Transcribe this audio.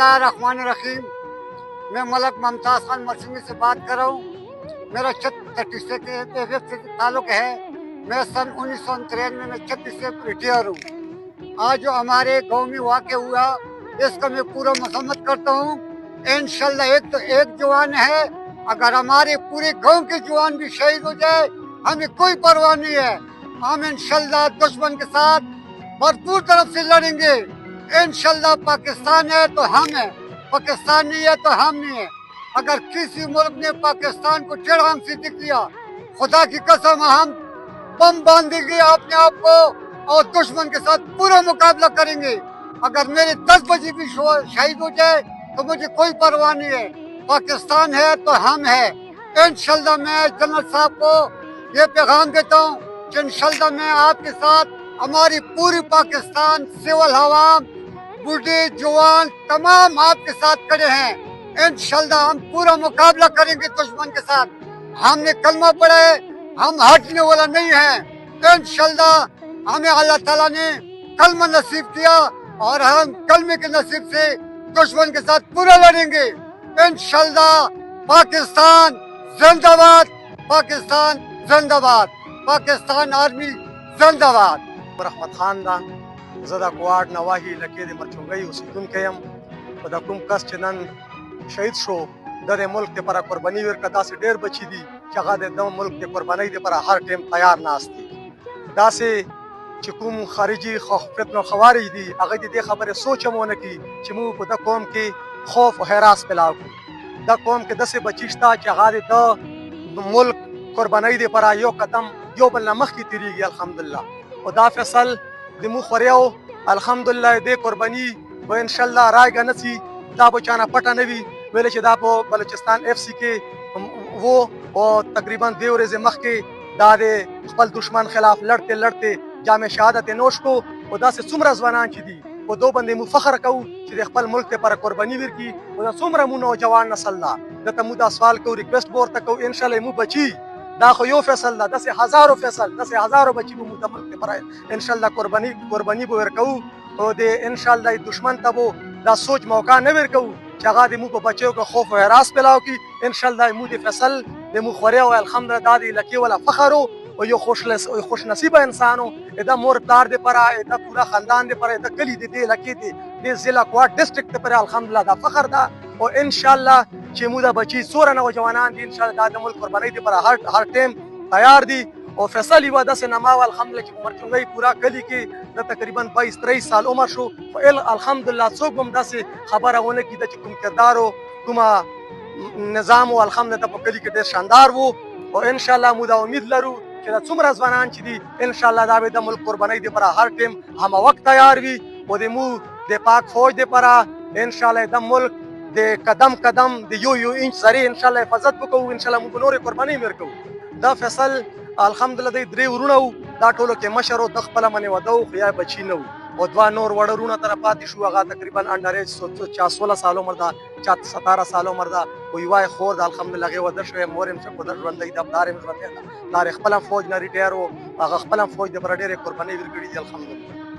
बिस्मिल्लाहिर्रहमानिर्रहीम। मैं मलक मुमताज़ खान मरसूमी से बात कर रहा हूँ। मेरा 36 से ताल्लुक है। मैं सन 1993 में 36 से रिटायर हूँ। आज जो हमारे गांव में वाक़या हुआ इसका मैं पूरा मसम्मत करता हूँ। इंशाल्लाह एक जवान है, अगर हमारे पूरे गांव के जवान भी शहीद हो जाए हमें कोई परवाह नहीं है। हम इंशाल्लाह दुश्मन के साथ भरपूर तरफ से लड़ेंगे। इंशाल्लाह पाकिस्तान है तो हम है, पाकिस्तान नहीं है तो हम नहीं है। अगर किसी मुल्क ने पाकिस्तान को टेढ़ा आंख से देख लिया, खुदा की कसम हम बम बांधेंगे अपने आप को और दुश्मन के साथ पूरा मुकाबला करेंगे। अगर मेरे 10 बजे भी शहीद हो जाए तो मुझे कोई परवाह नहीं है। पाकिस्तान है तो हम है। इंशाल्लाह मैं जनरल साहब को ये पैगाम देता हूँ कि इंशाल्लाह मैं आपके साथ, हमारी पूरी पाकिस्तान सिविल हवाम बूढ़े जवान तमाम आपके साथ खड़े हैं। इंशाल्लाह हम पूरा मुकाबला करेंगे दुश्मन के साथ। हमने कलमा पढ़ा है, हम हटने वाला नहीं है। इंशाल्लाह हमें अल्लाह ताला ने कलमा नसीब किया और हम कलमे के नसीब से दुश्मन के साथ पूरा लड़ेंगे। इंशाल्लाह पाकिस्तान जिंदाबाद, पाकिस्तान जिंदाबाद, पाकिस्तान आर्मी जिंदाबाद। رحمت خان دا زه د کوواټ نواحي علاقې د مرچونګۍ اوسېدونکی یم. په د کوم کس چې نن شهید شو د دې ملک دپاره قرباني ورکړه. داسې ډېر بچي دي چې هغه د دغه ملک د قربانۍ دپاره هر ټایم تیار ناست دي. داسې چې کوم خارجي فتنه خوارج دي هغوی د دې خبرې سوچ هم ونه کړي چې موږ په دغه قوم کې خوف و حراس پیلاو کړو. دا قوم کې داسې بچي شته چې هغه د ملک قربانۍ دپاره یو قدم یو بل نه مخکې تېرېږي. الحمدلله و دا فیصل د مو خوریو الحمدلله دې قرباني به انشاءالله رایګه نه سي. دا به چانه پټه نه وي ویلې چې دا په بلوچستان اف سی کې و او تقریبا 2 ورځې مخکې دا د خپل دشمن خلاف لړتے لړتے جامع شهادت نوش کو. او داسې څومره ځوانان چې دي په دو باندې مو فخر کوو چې د خپل ملک لپاره قرباني ورکړي. او دا څومره مو نوجوان نسل ده دته مو دا سوال کوو، ریکویسټ به ورته کوو انشاءالله مو بچي دا خو یو فیصل ده، داسې هزارو فیصل، داسې هزارو بچي به مو د ملک لپاره انشاءالله قرباني به ورکوو. او د انشاءالله دشمن ته به دا سوچ موقع نه ورکوو چې هغه د مو په بچیو کې خوف و حراس پیلاو کړي. انشاءالله مو د فیصل د مو خوریا او الحمدلله دا د علاقې والا فخر و یو خوش نصیبه انسان و. دا مور پلار دپاره، دا پورا خاندان دپاره، دا کلي د دې علاقې د ضلع کوټ ډسټرکټ دپاره الحمدلله دا فخر ده. او انشاءالله چې مو دا بچي څوره نوجوانان دي انشاءالله دا د ملک قربانۍ دپاره هر ټایم تیار دي. او فیصل یوه داسې نما وه الحمدلله چې په مرچونګۍ پورا کلي کې د تقریبا 22-23 سال عمر شو. خو الحمدلله څوک به هم داسې خبره ونه کړي چې کوم کردار و کومه نظام و الحمدلله په کلي کې ډېر شاندار و. او انشاءالله مو دا امید لرو چې دا څومره ځوانان چې دي انشاءالله دا به د ملک قربانۍ دپاره هر ټایم همه وخت تیار وي. او د مو د پاک فوج دپاره انشاءالله د ملک د قدم قدم د یو انچ ذرې انشاءالله حفاظت وکړو. انشاءالله موږ به نورې قربانۍ هم ورکوو. دا فیصل الحمدلله د 3 ورونه وو، دا ټولو کې مشر و، د خپله منې واده و خو یا بچي نه وو. او 2 نور وړه ورونه تره پاتې شو، هغه تقریبا انډر ایج چا 16 سال عمر ده، چا 17 سال عمر ده. او یوه یې خور ده الحمدلله هغې واده شوې، مور یې هم ژوندۍ ده، پلار یې هم ژوندی ده. پلار یې خپل هم فوج نه ریټایر و، هغه خپل هم فوج دپاره ډېرې قربانۍ ورکړي دي الحمدلله.